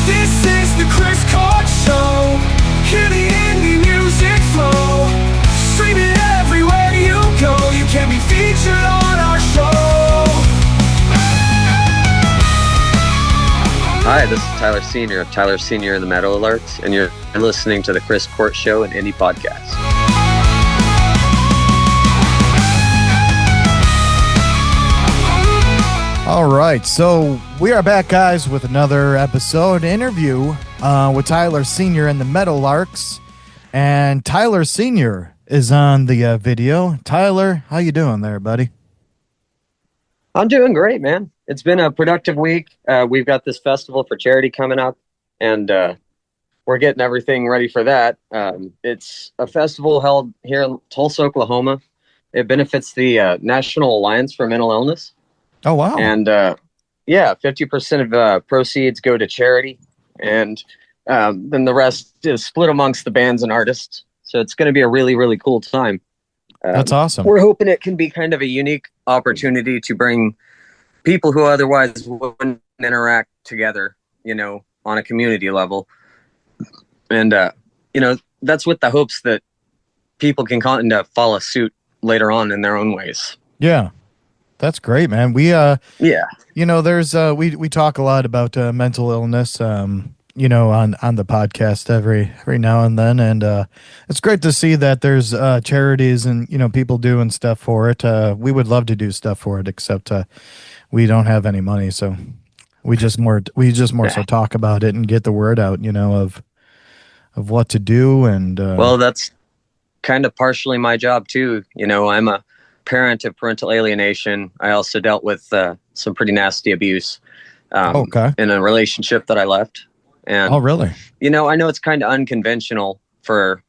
This is the Chris Court Show. Hear the indie music flow. Stream it everywhere you go. You can be featured on our show. Hi, this is Tyler Sr. of Tyler Sr. and the Meadowlarks, and you're listening to the Chris Court Show and Indie Podcast. All right, so we are back, guys, with another episode interview with Tyler Sr. and the Meadowlarks, and Tyler Sr. is on the video. Tyler, how you doing there, buddy? I'm doing great, man. It's been a productive week. We've got this festival for charity coming up, and we're getting everything ready for that. It's a festival held here in Tulsa, Oklahoma. It benefits the National Alliance for Mental Illness. Oh, wow. And 50% of proceeds go to charity, and then the rest is split amongst the bands and artists. So it's going to be a really, really cool time. That's awesome. We're hoping it can be kind of a unique opportunity to bring people who otherwise wouldn't interact together, on a community level. And, that's with the hopes that people can kind of follow suit later on in their own ways. Yeah. That's great, man. We there's we talk a lot about mental illness on the podcast every now and then, and it's great to see that there's charities and people doing stuff for it. We would love to do stuff for it, except we don't have any money, so we just more so talk about it and get the word out, of what to do. And well, that's kind of partially my job too. I'm a parent of parental alienation. I also dealt with some pretty nasty abuse in a relationship that I left. And oh, really? I know it's kind of unconventional for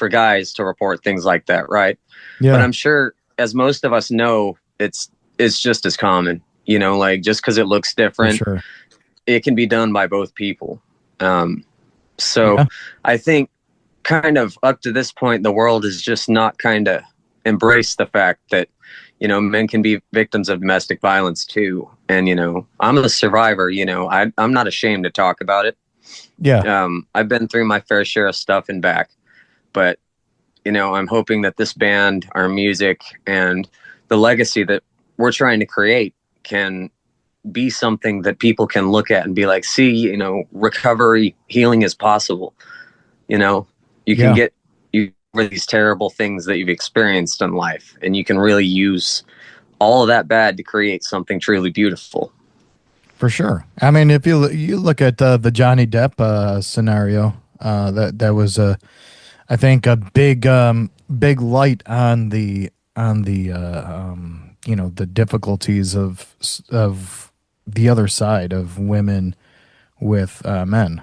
guys to report things like that, right? Yeah. But I'm sure, as most of us know, it's just as common. Just because it looks different, sure, it can be done by both people. So I think kind of up to this point, the world is just not kind of embrace the fact that men can be victims of domestic violence too, and I'm a survivor. I'm not ashamed to talk about it. I've been through my fair share of stuff and back, but I'm hoping that this band, our music, and the legacy that we're trying to create can be something that people can look at and be like, see, recovery, healing is possible. You can get over these terrible things that you've experienced in life, and you can really use all of that bad to create something truly beautiful. For sure. I mean, if you look at the Johnny Depp scenario, that was I think a big light on the the difficulties of the other side of women with men.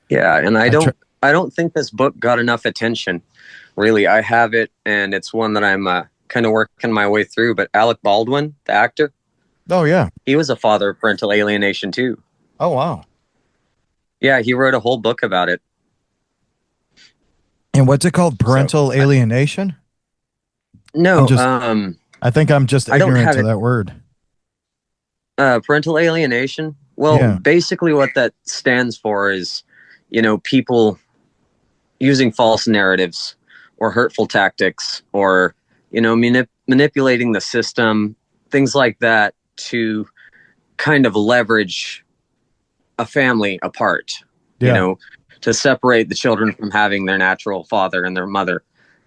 Yeah, and I don't think this book got enough attention, really. I have it, and it's one that I'm kind of working my way through. But Alec Baldwin, the actor, oh yeah, he was a father of parental alienation too. Oh wow, yeah, he wrote a whole book about it. And what's it called? Parental alienation? No, I think I'm just ignorant to that word. Parental alienation. Well, basically, what that stands for is, people using false narratives or hurtful tactics, or manipulating the system, things like that, to kind of leverage a family apart, to separate the children from having their natural father and their mother.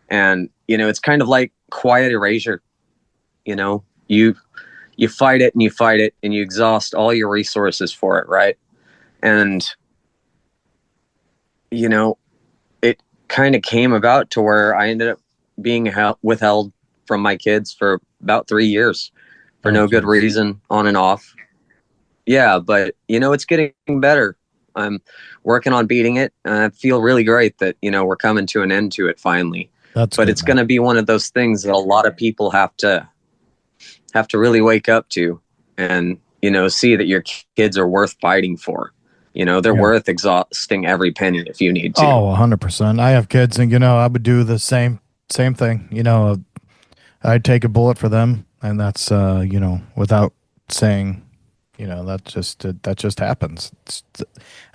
And it's kind of like quiet erasure. You fight it and you fight it and you exhaust all your resources for it, right? And it kind of came about to where I ended up being withheld from my kids for about 3 years for no good reason, on and off. Yeah, but it's getting better. I'm working on beating it, and I feel really great that we're coming to an end to it finally. But it's going to be one of those things that a lot of people have to really wake up to, and see that your kids are worth fighting for. They're worth exhausting every penny if you need to. Oh, 100%. I have kids, and I would do the same thing. I'd take a bullet for them, and that's without saying that just happens.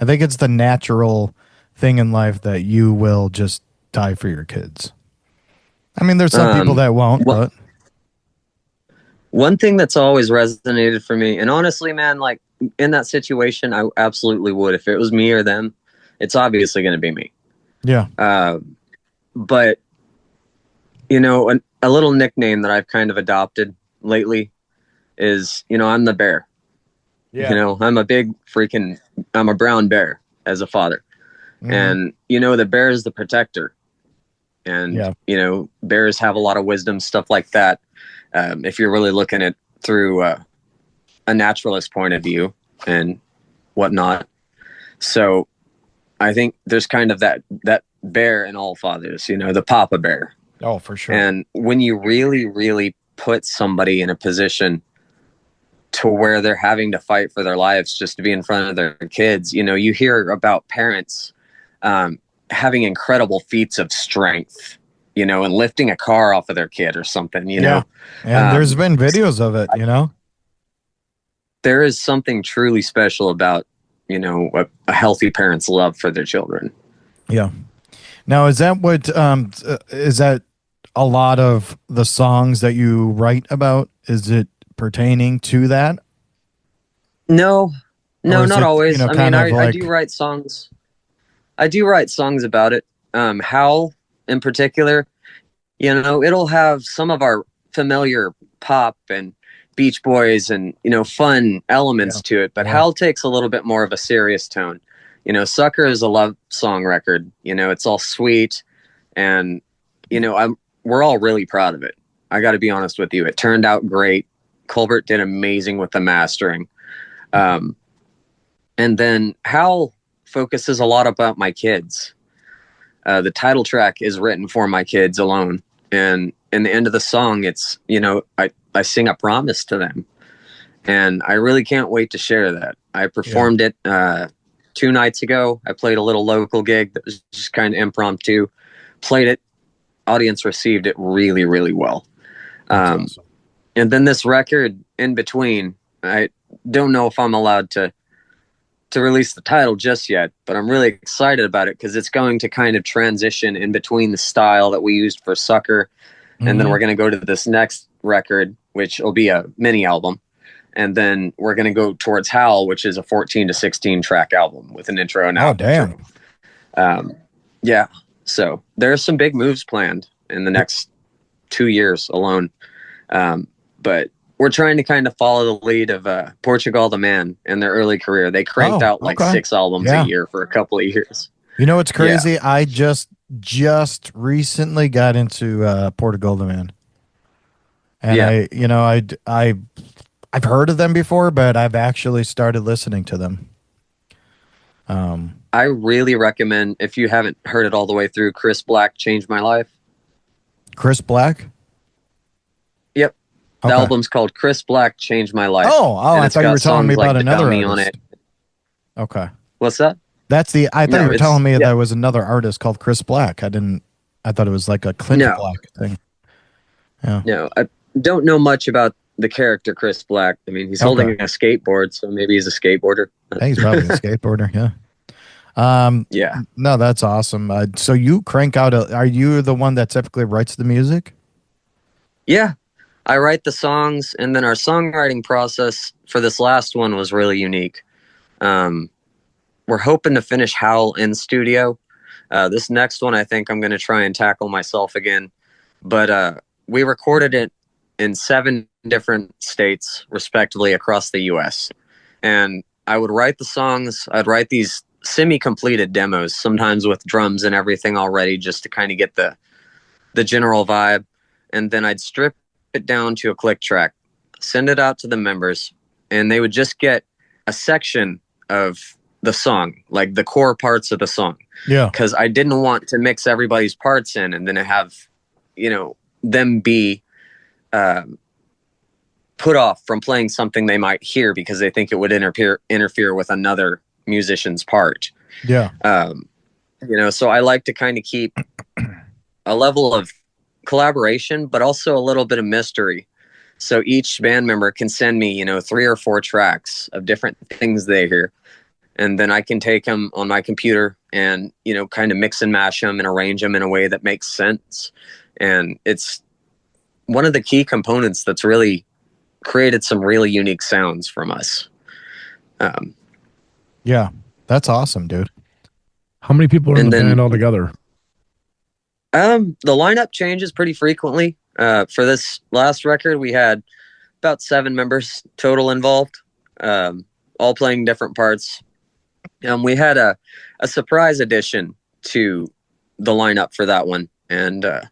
I think it's the natural thing in life that you will just die for your kids. I mean, there's some people that won't, Well, but one thing that's always resonated for me, and honestly, man, like in that situation, I absolutely would. If it was me or them, it's obviously going to be me. yeah. But, a little nickname that I've kind of adopted lately is, I'm the bear. Yeah. I'm I'm a brown bear as a father. Mhm. And, the bear is the protector. And, Yeah. Bears have a lot of wisdom, stuff like that. If you're really looking at through a naturalist point of view and whatnot. So I think there's kind of that bear in all fathers, the papa bear. Oh, for sure. And when you really, really put somebody in a position to where they're having to fight for their lives just to be in front of their kids, you hear about parents having incredible feats of strength, and lifting a car off of their kid or something, Yeah. And there's been videos of it, There is something truly special about, a healthy parent's love for their children. Yeah. Now, is that a lot of the songs that you write about? Is it pertaining to that? No, Or is not it, always. I mean, kind of I do like, write songs. I do write songs about it. Howl in particular, it'll have some of our familiar pop and Beach Boys and, fun elements to it, but Howl takes a little bit more of a serious tone. Sucker is a love song record. It's all sweet, and we're all really proud of it. I got to be honest with you. It turned out great. Colbert did amazing with the mastering. And then Howl focuses a lot about my kids. The title track is written for my kids alone. And in the end of the song, it's, I sing a promise to them. And I really can't wait to share that. I performed it 2 nights ago. I played a little local gig that was just kind of impromptu. Played it. Audience received it really, really well. awesome. And then this record in between, I don't know if I'm allowed to release the title just yet, but I'm really excited about it because it's going to kind of transition in between the style that we used for Sucker. And then we're going to go to this next record, which will be a mini album. And then we're going to go towards Howl, which is a 14 to 16 track album with an intro and outro. Yeah. So there's some big moves planned in the next 2 years alone. But we're trying to kind of follow the lead of Portugal the Man in their early career. They cranked out like 6 albums a year for a couple of years. It's crazy. Yeah. I just recently got into Portugal the Man. And I've heard of them before, but I've actually started listening to them. I really recommend, if you haven't heard it all the way through, Chris Black Changed My Life. Chris Black? Yep. The album's called Chris Black Changed My Life. Oh, I thought you were telling me about another artist. On it. Okay. What's that? I thought you were telling me there was another artist called Chris Black. I thought it was like a Clint Black thing. Yeah. No, I don't know much about the character Chris Black. I mean, he's holding a skateboard, so maybe he's a skateboarder. Hey, he's probably a skateboarder, yeah. Yeah. No, that's awesome. So you crank out are you the one that typically writes the music? Yeah. I write the songs, and then our songwriting process for this last one was really unique. We're hoping to finish Howl in studio. This next one, I think I'm going to try and tackle myself again. But we recorded it in 7 different states, respectively, across the U.S. And I would write the songs. I'd write these semi-completed demos, sometimes with drums and everything already, just to kind of get the general vibe. And then I'd strip it down to a click track, send it out to the members, and they would just get a section of the song, like the core parts of the song. Yeah. Because I didn't want to mix everybody's parts in and then have, them be put off from playing something they might hear because they think it would interfere with another musician's part. Yeah. So I like to kind of keep a level of collaboration, but also a little bit of mystery. So each band member can send me, 3 or 4 tracks of different things they hear. And then I can take them on my computer and, kind of mix and mash them and arrange them in a way that makes sense. And it's one of the key components that's really created some really unique sounds from us. Yeah, that's awesome, dude. How many people are in the band altogether? The lineup changes pretty frequently. For this last record, we had about 7 members total involved, all playing different parts. We had a surprise addition to the lineup for that one, and it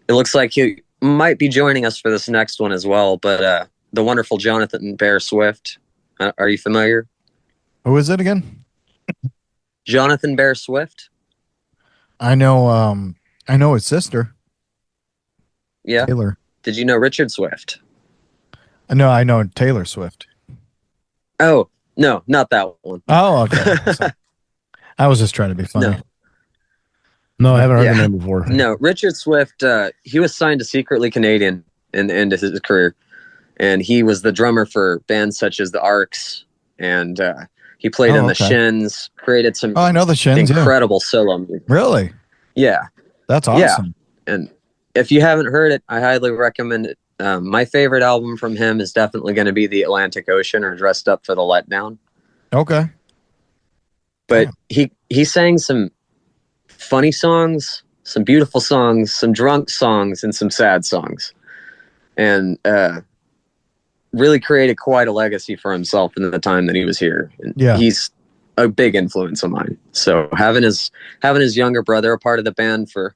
looks like he might be joining us for this next one as well. But the wonderful Jonathan Bear Swift, are you familiar? Who is it again? Jonathan Bear Swift. I know his sister. Yeah. Taylor. Did you know Richard Swift? No, I know Taylor Swift. Oh, no, not that one. Oh, okay. So, I was just trying to be funny. No, I haven't heard the name before. No, Richard Swift, he was signed to Secretly Canadian in the end of his career. And he was the drummer for bands such as the Arcs. And he played in the Shins, created some I know the Shins, incredible solo music. Really? Yeah. That's awesome. Yeah. And if you haven't heard it, I highly recommend it. My favorite album from him is definitely going to be The Atlantic Ocean or Dressed Up for the Letdown. Okay. But he sang some funny songs, some beautiful songs, some drunk songs, and some sad songs. And really created quite a legacy for himself in the time that he was here. And he's a big influence of mine. So having his younger brother a part of the band for,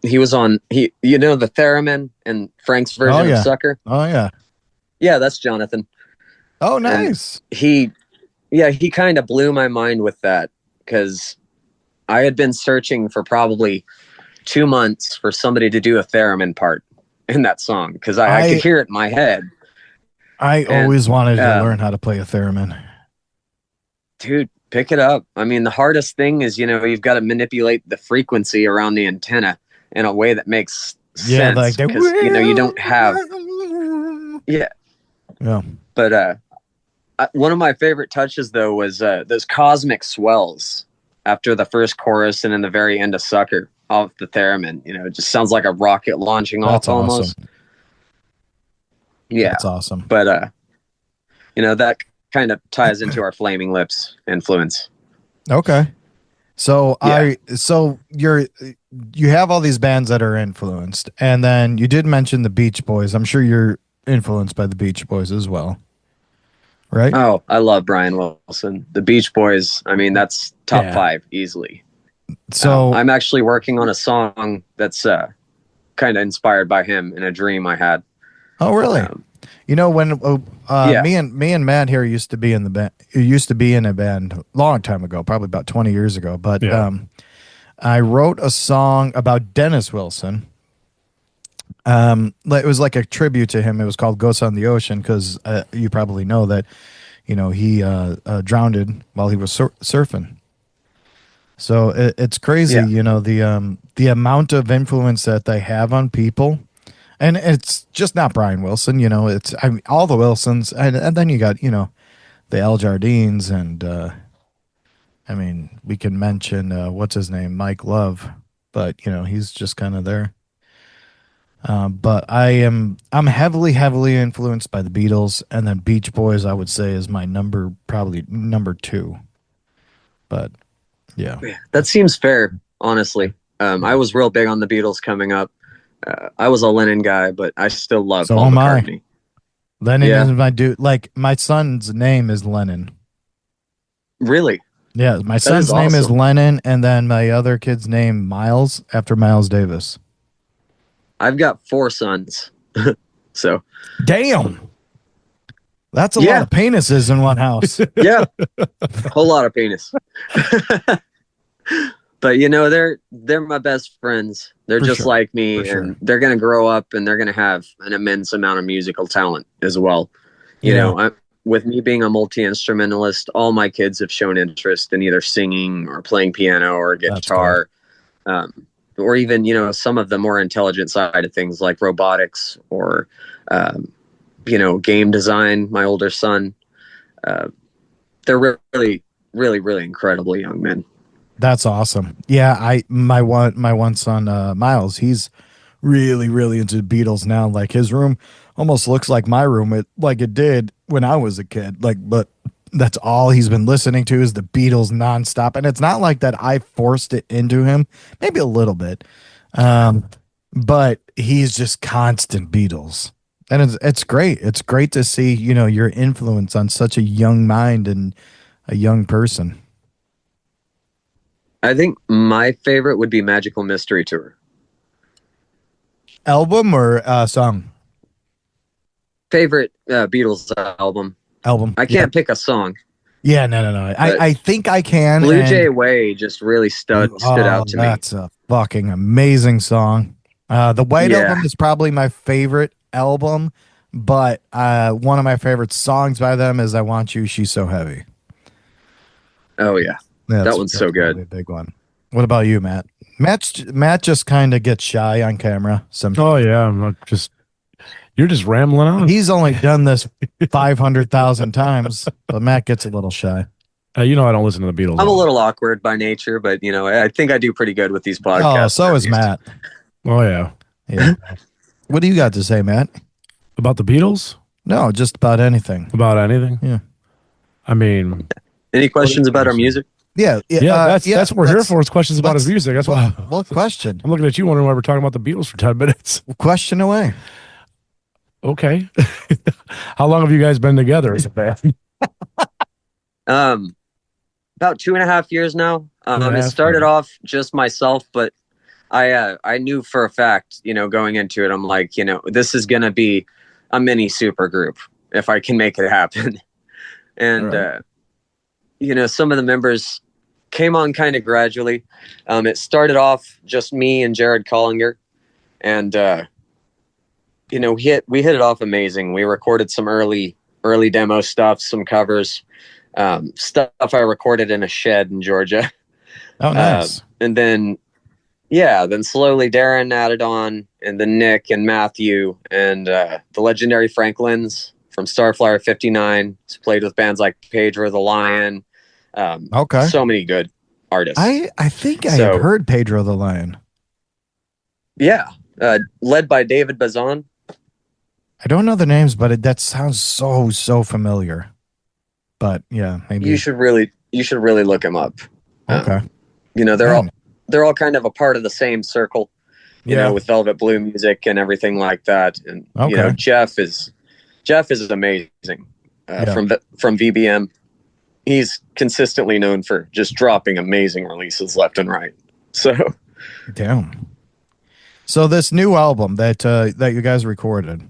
he was on the theremin and Frank's version of Sucker. Oh yeah. Yeah, that's Jonathan. Oh, nice. And he kind of blew my mind with that because I had been searching for probably 2 months for somebody to do a theremin part in that song because I could hear it in my head. I always wanted to learn how to play a theremin. Dude, pick it up. I mean, the hardest thing is, you've got to manipulate the frequency around the antenna in a way that makes sense. Like because, you don't have... Yeah. But one of my favorite touches, though, was those cosmic swells after the first chorus and in the very end of Sucker off the theremin. It just sounds like a rocket launching off almost. Yeah. That's awesome. But, that kind of ties into our Flaming Lips influence. Okay. So you have all these bands that are influenced, and then you did mention the Beach Boys. I'm sure you're influenced by the Beach Boys as well, right? Oh, I love Brian Wilson. The Beach Boys, I mean, that's top 5 easily. So I'm actually working on a song that's kind of inspired by him in a dream I had. Oh, really? When me and Matt here used to be in the band. Used to be in a band a long time ago, probably about 20 years ago. But I wrote a song about Dennis Wilson. It was like a tribute to him. It was called "Ghosts on the Ocean" because you probably know that, he drowned while he was surfing. So it's crazy, the amount of influence that they have on people. And it's just not Brian Wilson, it's all the Wilsons. And then you got, the Al Jardines. And, we can mention, what's his name? Mike Love. But, he's just kind of there. But I'm heavily, heavily influenced by the Beatles. And then Beach Boys, I would say, is my probably number 2. But, yeah. That seems fair, honestly. I was real big on the Beatles coming up. I was a Lennon guy, but I still love Paul McCartney. Lennon is my dude. Like, my son's name is Lennon. Really? Yeah, my son's name is Lennon, and then my other kid's name Miles, after Miles Davis. I've got 4 sons. So. Damn. That's a lot of penises in one house. Yeah. A whole lot of penis. But they're my best friends. They're just like me, and they're going to grow up and they're going to have an immense amount of musical talent as well. With me being a multi-instrumentalist, all my kids have shown interest in either singing or playing piano or guitar. or even, you know, some of the more intelligent side of things like robotics or, you know, game design. My older son, they're really, really, really incredible young men. That's awesome. Yeah, my one son, Miles, he's really, really into the Beatles now. Like his room almost looks like my room, like it did when I was a kid. Like, but that's all he's been listening to is the Beatles nonstop. And it's not like that I forced it into him, maybe a little bit. But he's just constant Beatles. And it's great. It's great to see, you know, your influence on such a young mind and a young person. I think my favorite would be Magical Mystery Tour. Album or song? Favorite Beatles album. Album. I can't pick a song. Yeah, no. I think I can. Blue Jay Way just really stood out to me. That's a fucking amazing song. The White Album is probably my favorite album, but one of my favorite songs by them is "I Want You, She's So Heavy." Oh yeah, that one's so good. A big one. What about you, Matt? Matt just kind of gets shy on camera. Oh yeah, I'm not just. You're just rambling on. He's only done this 500,000 times, but Matt gets a little shy. You know, I don't listen to the Beatles. I'm a little awkward by nature, but you know, I think I do pretty good with these podcasts. Oh, so is Matt. Oh yeah. Yeah. What do you got to say, Matt? About the Beatles? No, just about anything. About anything? Yeah. I mean, any questions about our music? Yeah, that's what we're here for. Is questions about his music. That's why. What question? I'm looking at you, wondering why we're talking about the Beatles for 10 minutes. Question away. Okay. How long have you guys been together as a band? About 2.5 years now. It started off just myself, but I knew for a fact, you know, going into it, I'm like, you know, this is gonna be a mini super group if I can make it happen. And right. You know, some of the members came on kind of gradually. It started off just me and Jared Collinger, and you know, we hit it off amazing. We recorded some early demo stuff, some covers, stuff I recorded in a shed in Georgia. Oh, nice. And then slowly Darren added on, and then Nick and Matthew and the legendary Franklins from Starflyer 59. He's played with bands like Pedro the Lion. Okay. So many good artists. I think I have heard Pedro the Lion. Yeah. Led by David Bazan. I don't know the names, but that sounds so familiar. But yeah, maybe you should really look him up. Okay. You know, they're all kind of a part of the same circle, you know, with Velvet Blue music and everything like that. And you know, Jeff is amazing from VBM. He's consistently known for just dropping amazing releases left and right. So, damn. So this new album that you guys recorded,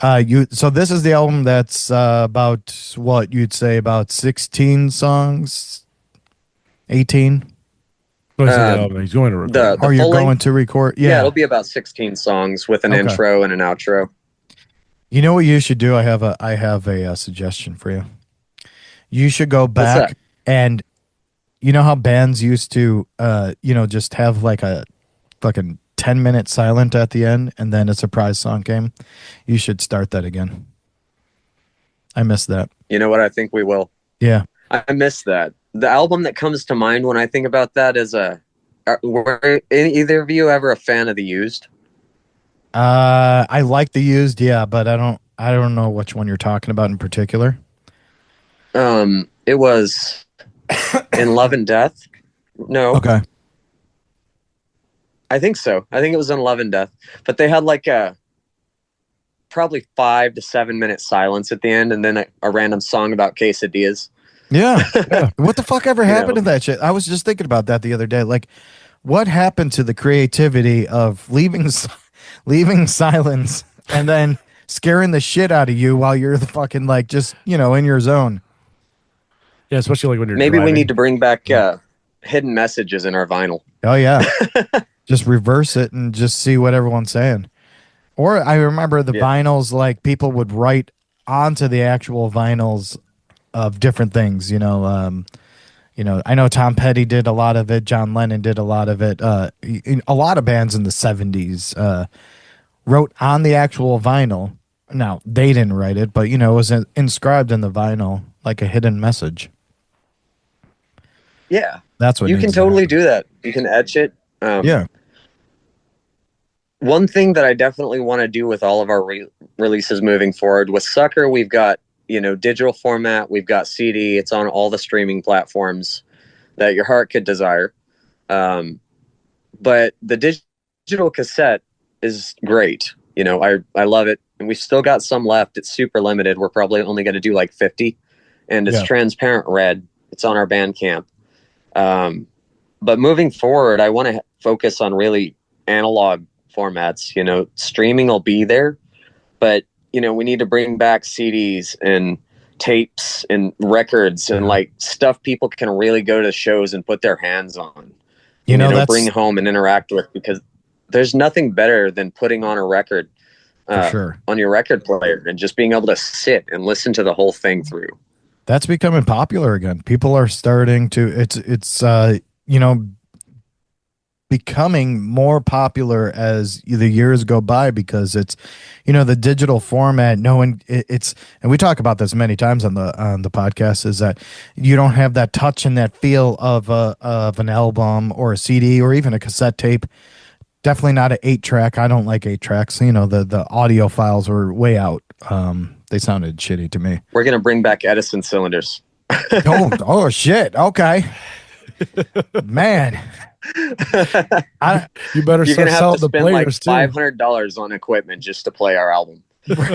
so this is the album that's about what you'd say about 16 songs, 18. He's going to record. Or you're going to record? Yeah, it'll be about 16 songs with an intro and an outro. You know what you should do? I have a suggestion for you. You should go back and you know how bands used to, you know, just have like a fucking 10-minute silent at the end and then a surprise song came. You should start that again. I miss that. You know what? I think we will. Yeah. I miss that. The album that comes to mind when I think about that is were either of you ever a fan of The Used? I like The Used, yeah, but I don't know which one you're talking about in particular. It was In Love and Death. No. Okay. I think so. I think it was In Love and Death. But they had like a probably 5 to 7 minute silence at the end, and then a random song about quesadillas. Yeah. What the fuck ever happened to that shit? I was just thinking about that the other day. Like, what happened to the creativity of leaving silence and then scaring the shit out of you while you're the fucking like just, you know, in your zone? Yeah, especially like when you're driving. We need to bring back hidden messages in our vinyl. Oh yeah. Just reverse it and just see what everyone's saying. Or I remember the vinyls, like people would write onto the actual vinyls of different things, you know, I know Tom Petty did a lot of it. John Lennon did a lot of it. A lot of bands in the 70s wrote on the actual vinyl. Now, they didn't write it, but, it was inscribed in the vinyl like a hidden message. Yeah. That's what you can totally do that. You can etch it. Yeah. One thing that I definitely want to do with all of our releases moving forward, with Sucker, we've got, digital format, we've got CD, it's on all the streaming platforms that your heart could desire. But the digital cassette is great. I love it. And we've still got some left. It's super limited. We're probably only going to do like 50. And it's transparent red. It's on our Bandcamp. But moving forward, I want to focus on really analog formats. Streaming will be there, but we need to bring back CDs and tapes and records and like stuff people can really go to shows and put their hands on. Bring home and interact with, because there's nothing better than putting on a record on your record player and just being able to sit and listen to the whole thing through. That's becoming popular again. People are starting to, it's becoming more popular as the years go by, because it's, the digital format, and we talk about this many times on the podcast, is that you don't have that touch and that feel of an album or a CD or even a cassette tape. Definitely not an 8-track. I don't like 8 tracks. The audio files were way out. They sounded shitty to me. We're going to bring back Edison cylinders. oh shit. Okay. Man. You better You're gonna sell have to the spend players like too. $500 on equipment just to play our album.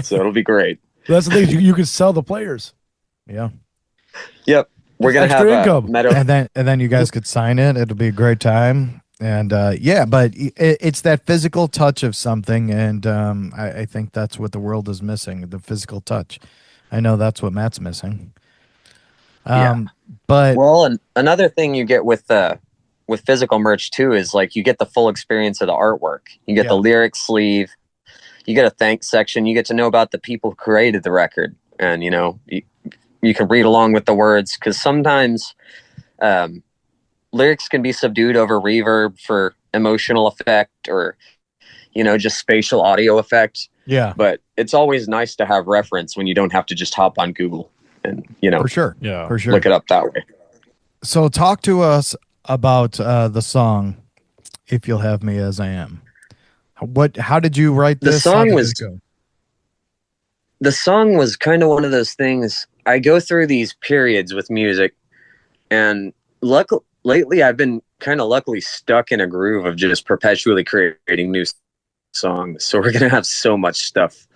So it'll be great. That's the thing. You can sell the players. Yeah. Yep. We're going to have income. And then you guys could sign it. It'll be a great time. And but it's that physical touch of something, and I think that's what the world is missing, the physical touch. I know that's what Matt's missing. But and another thing you get with physical merch too is like you get the full experience of the artwork. You get the lyric sleeve, you get a thanks section, you get to know about the people who created the record, and you can read along with the words, because sometimes lyrics can be subdued over reverb for emotional effect, or just spatial audio effect. Yeah. But it's always nice to have reference when you don't have to just hop on Google and for sure. Yeah. For sure. Look it up that way. So talk to us about the song "If You'll Have Me As I Am." How did you write this? The song was kind of one of those things. I go through these periods with music, and lately I've been kind of luckily stuck in a groove of just perpetually creating new songs. So we're going to have so much stuff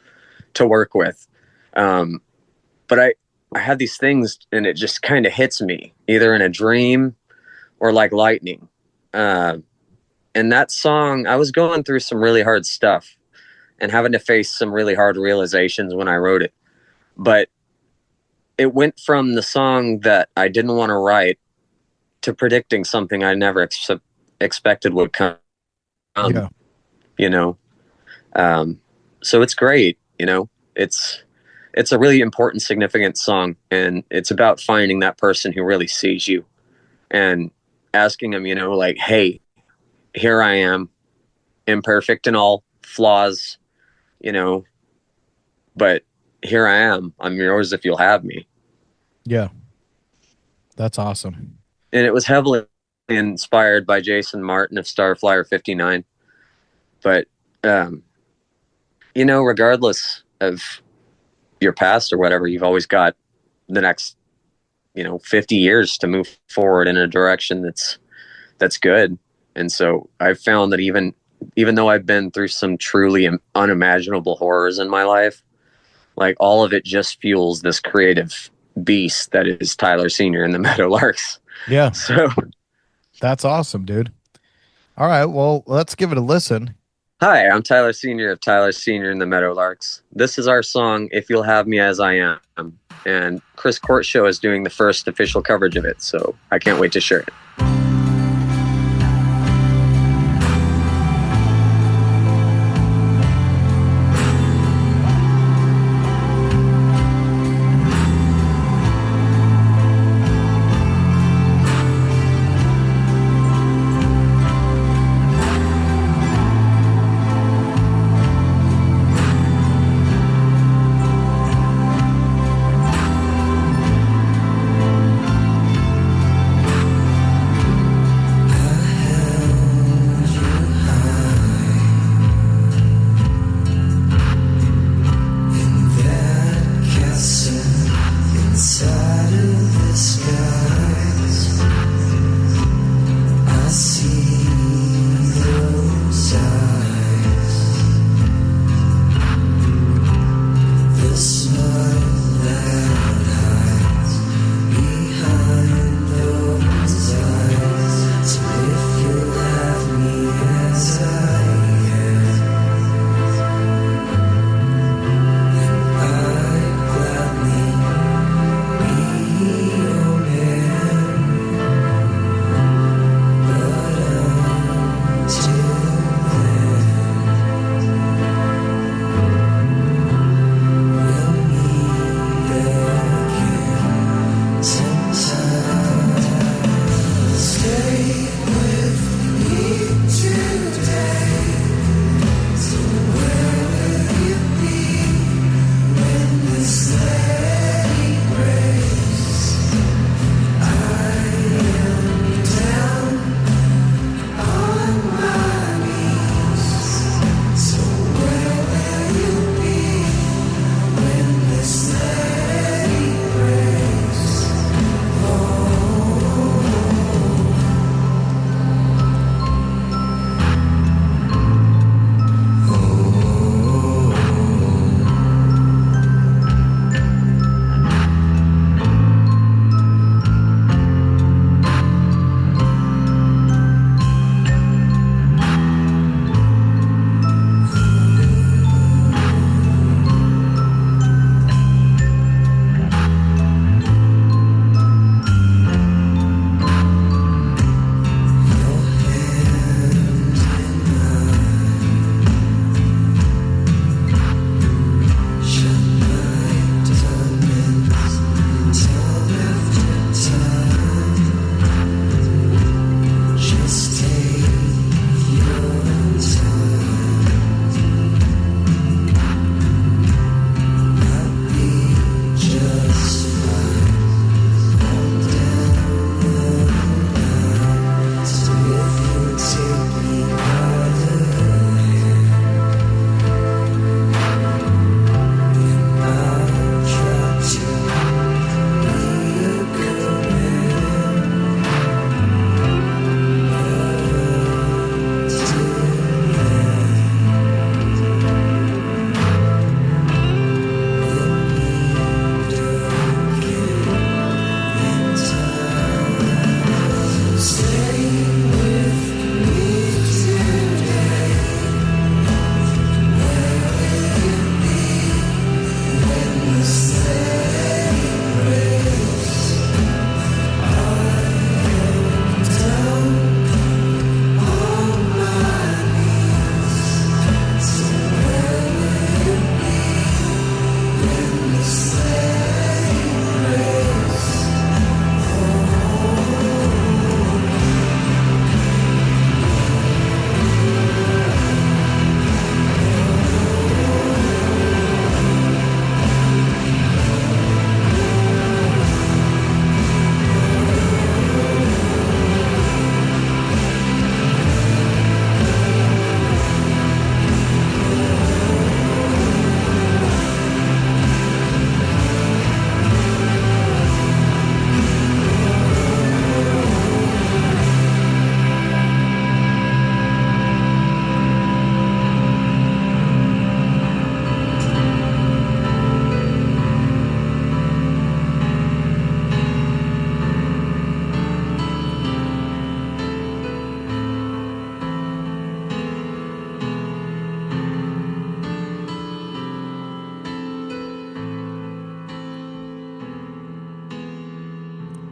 to work with. But I had these things, and it just kind of hits me either in a dream or like lightning. And that song, I was going through some really hard stuff and having to face some really hard realizations when I wrote it. But it went from the song that I didn't want to write to predicting something I never expected would come. So it's great. It's a really important, significant song, and it's about finding that person who really sees you and asking them, like, hey, here I am, imperfect and all, flaws, but here I am. I'm yours if you'll have me. Yeah. That's awesome. And it was heavily inspired by Jason Martin of Starflyer 59. But, regardless of your past or whatever, you've always got the next, 50 years to move forward in a direction that's good. And so I've found that even though I've been through some truly unimaginable horrors in my life, like all of it just fuels this creative beast that is Tyler Sr. and the Meadowlarks. Yeah. So that's awesome, dude. All right. Well, let's give it a listen. Hi, I'm Tyler Sr. of Tyler Sr. and the Meadowlarks. This is our song, If You'll Have Me As I Am. And Chris Courtshow is doing the first official coverage of it, so I can't wait to share it.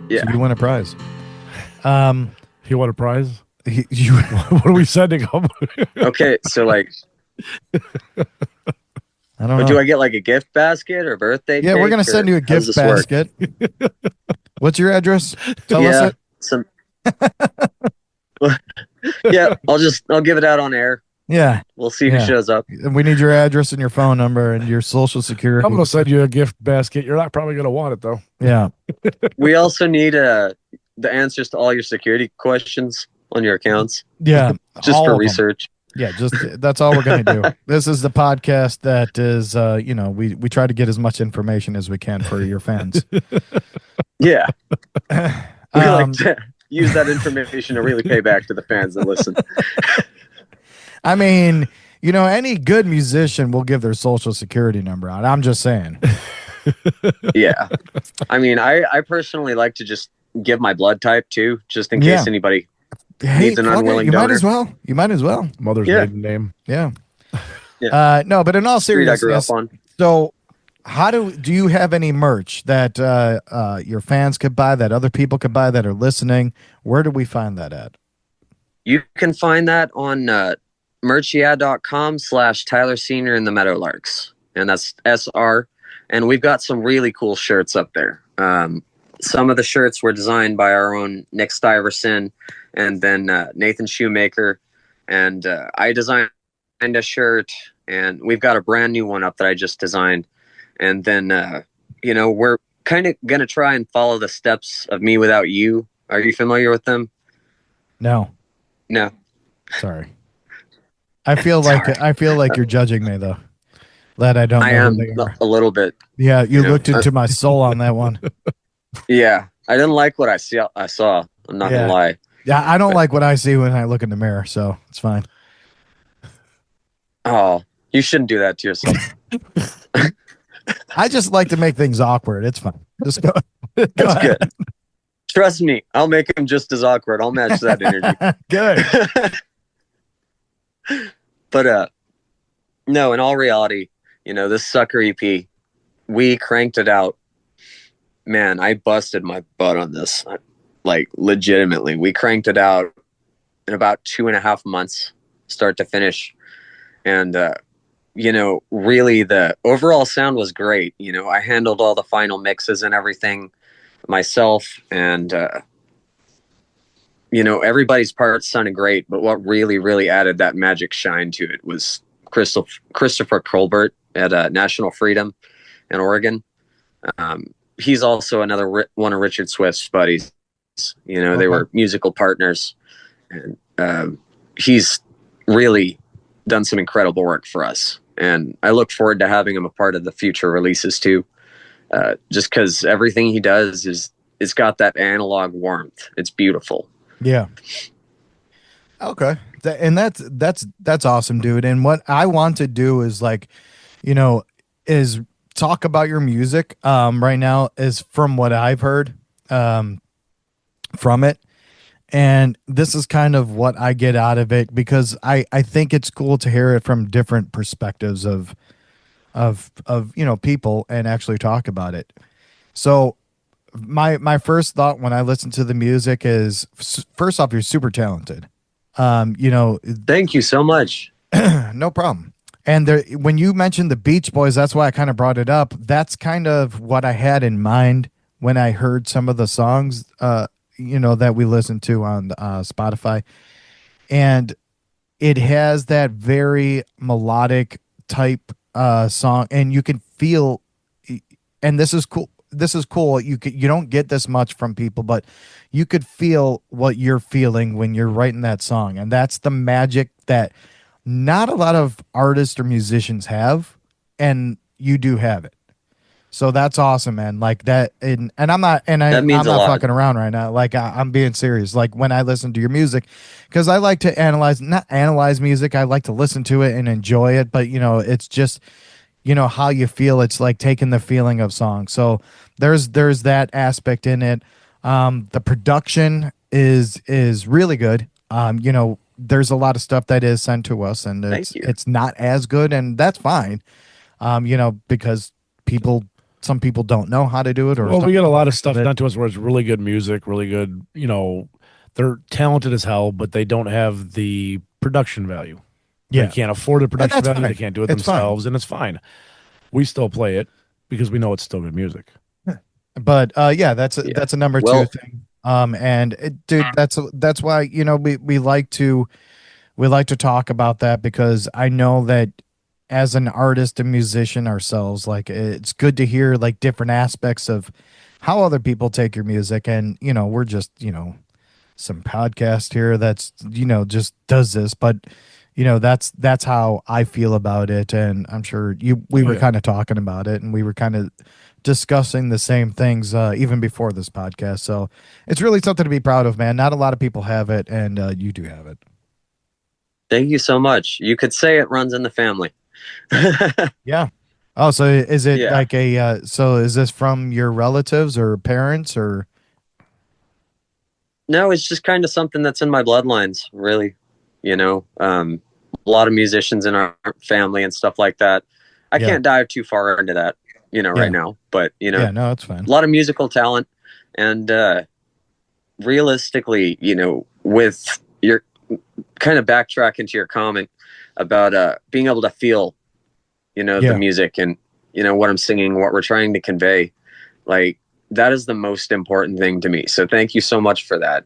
Yeah. So you win a prize. You want a prize? You, What are we sending him? Okay, so like, I don't know. do I get like a gift basket or birthday Yeah, cake? we're gonna or send you a how does gift this work? basket. What's your address? Tell us Yeah, it. some. Yeah, I'll give it out on air. Yeah, We'll see who yeah. shows up. And we need your address and your phone number and your social I'm security. going to send you a gift basket. You're not probably going to want it, though. Yeah. We also need the answers to all your security questions on your accounts. Yeah. Just all for of them. research. Yeah, just that's all we're gonna do. This is the podcast that is we try to get as much information as we can for your fans. Yeah. We like to use that information to really pay back to the fans that listen. I mean, any good musician will give their social security number out. I'm just saying. Yeah. I mean, I personally like to just give my blood type too, just in case anybody needs an unwilling donor. You might as well. Mother's maiden name. Yeah. Yeah. No, but in all Street I grew seriousness, up on. so how do you have any merch that your fans could buy, that other people could buy that are listening? Where do we find that at? You can find that on merchia.com/Tyler Senior and the Meadowlarks. And that's SR. And we've got some really cool shirts up there. Some of the shirts were designed by our own Nick Stiverson and then Nathan Shoemaker. And I designed a shirt, and we've got a brand new one up that I just designed. And then, we're kind of going to try and follow the steps of Me Without You. Are you familiar with them? No. Sorry. I feel like you're judging me though. That I don't know. I am who they are. a little bit. Yeah, you looked into my soul on that one. Yeah, I didn't like what I saw. I'm not gonna lie. Yeah, I don't like what I see when I look in the mirror, so it's fine. Oh, you shouldn't do that to yourself. I just like to make things awkward. It's fine. Just go. That's good. Trust me, I'll make him just as awkward. I'll match that energy. Good. But no, in all reality, this sucker EP, we cranked it out. Man, I busted my butt on this. Like, legitimately. We cranked it out in about 2.5 months, start to finish. And, really the overall sound was great. I handled all the final mixes and everything myself. And, everybody's parts sounded great. But what really, really added that magic shine to it was Christopher Colbert at National Freedom in Oregon. He's also another one of Richard Swift's buddies. They were musical partners, and he's really done some incredible work for us. And I look forward to having him a part of the future releases too. Just because everything he does it's got that analog warmth. It's beautiful. Yeah. Okay. And that's awesome, dude. And what I want to do is is talk about your music. Right now is from what I've heard, from it. And this is kind of what I get out of it, because I think it's cool to hear it from different perspectives of people and actually talk about it. So my first thought when I listen to the music is, first off, you're super talented. Thank you so much. No problem. And when you mentioned the Beach Boys, that's why I kind of brought it up. That's kind of what I had in mind when I heard some of the songs, that we listened to on Spotify. And it has that very melodic type song, and you can feel, and this is cool. This is cool. You don't get this much from people, but you could feel what you're feeling when you're writing that song. And that's the magic that not a lot of artists or musicians have, and you do have it. So that's awesome, man. Like that, and I'm not, and I'm not fucking around right now. Like I'm being serious. Like when I listen to your music, because I like to not analyze music. I like to listen to it and enjoy it. But it's just, how you feel. It's like taking the feeling of songs. So there's that aspect in it. The production is really good. There's a lot of stuff that is sent to us, and it's not as good, and that's fine. Because people some people don't know how to do it, or well, we get a lot of stuff done to us where it's really good music, really good. They're talented as hell, but they don't have the production value. Yeah. They can't afford the production value. fine. They can't do it It's themselves, and it's fine. We still play it because we know it's still good music. But that's a number two thing. Dude, that's why we like to talk about that, because I know that as an artist and musician ourselves, like, it's good to hear like different aspects of how other people take your music. And we're just some podcast here that's just does this, but that's how I feel about it. And I'm sure we were kind of talking about it, and we were kind of discussing the same things even before this podcast. So it's really something to be proud of, man. Not a lot of people have it, and you do have it. Thank you so much. You could say it runs in the family. Yeah. Oh, so is it like so is this from your relatives or parents, or? No, it's just kind of something that's in my bloodlines, really. A lot of musicians in our family and stuff like that. I can't dive too far into that, right now, but yeah, no, it's fine. A lot of musical talent, and realistically, with your kind of backtrack into your comment about being able to feel, the music and what I'm singing, what we're trying to convey, like, that is the most important thing to me. So thank you so much for that.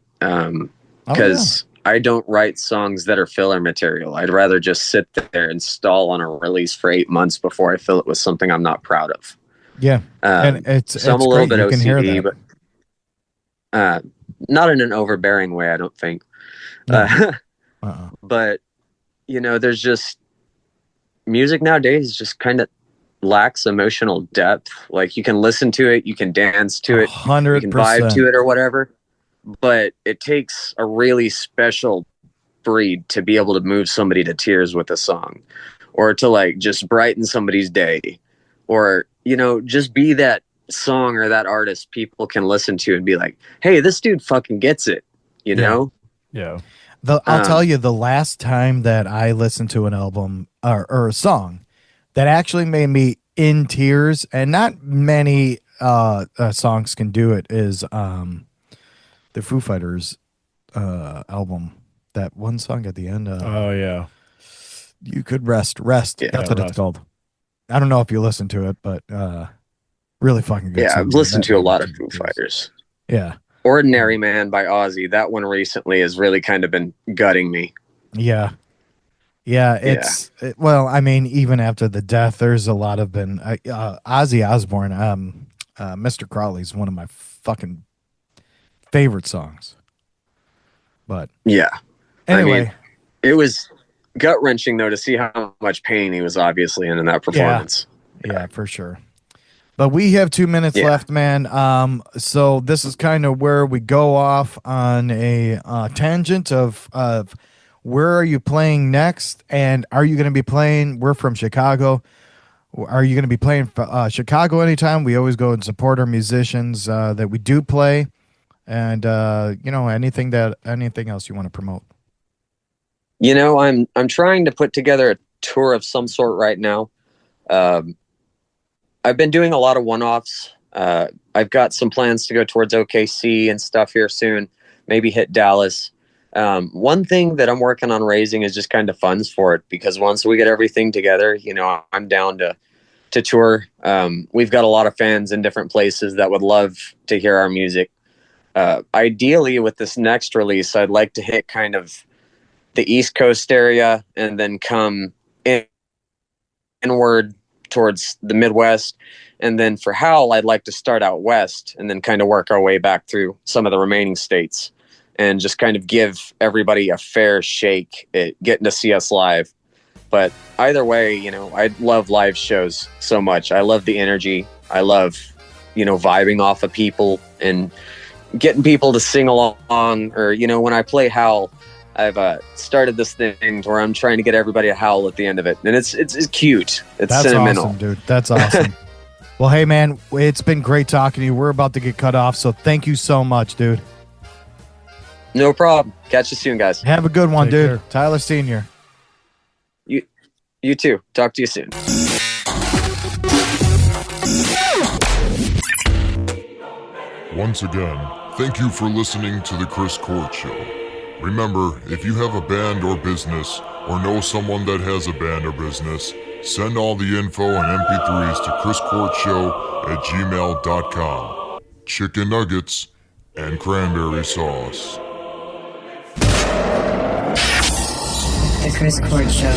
Because I don't write songs that are filler material. I'd rather just sit there and stall on a release for 8 months before I fill it with something I'm not proud of. Yeah. And so I'm a little bit OCD, but not in an overbearing way, I don't think. No. But, there's just music nowadays just kind of lacks emotional depth. Like, you can listen to it, you can dance to it, 100%. you can vibe to it or whatever, but it takes a really special breed to be able to move somebody to tears with a song, or to like just brighten somebody's day, or just be that song or that artist people can listen to and be like, hey, this dude fucking gets it, Yeah. I'll tell you, the last time that I listened to an album or a song that actually made me in tears, and not many songs can do it, is the Foo Fighters album. That one song at the end. You could rest. Yeah, that's what it's called. I don't know if you listen to it, but really fucking good. Yeah, I've listened to a lot of Foo Fighters. Yeah. Ordinary Man by Ozzy. That one recently has really kind of been gutting me. Yeah. Well, I mean, even after the death, there's a lot of been Ozzy Osbourne. Mr. Crowley's one of my fucking favorite songs. But yeah, anyway, I mean, it was gut wrenching though to see how much pain he was obviously in that performance. Yeah, for sure. But we have 2 minutes left, man. So this is kind of where we go off on a tangent of where are you playing next, and are you going to be playing? We're from Chicago. Are you going to be playing Chicago anytime? We always go and support our musicians that we do play, and anything else you want to promote. I'm trying to put together a tour of some sort right now. I've been doing a lot of one-offs. I've got some plans to go towards OKC and stuff here soon, maybe hit Dallas. One thing that I'm working on raising is just kind of funds for it, because once we get everything together, I'm down to tour. We've got a lot of fans in different places that would love to hear our music. Ideally, with this next release, I'd like to hit kind of the East Coast area and then come inward towards the Midwest. And then for Howl, I'd like to start out west and then kind of work our way back through some of the remaining states and just kind of give everybody a fair shake at getting to see us live. But either way, I love live shows so much. I love the energy. I love, vibing off of people and getting people to sing along. Or, when I play Howl, I've started this thing where I'm trying to get everybody to howl at the end of it. And it's cute. That's sentimental. Awesome, dude. That's awesome. Well, hey, man, it's been great talking to you. We're about to get cut off, so thank you so much, dude. No problem. Catch you soon, guys. Have a good one, Take dude. care. Tyler Sr. You too. Talk to you soon. Once again, thank you for listening to The Chris Court Show. Remember, if you have a band or business, or know someone that has a band or business, send all the info and MP3s to chriscourtshow@gmail.com. Chicken nuggets and cranberry sauce. The Chris Court Show.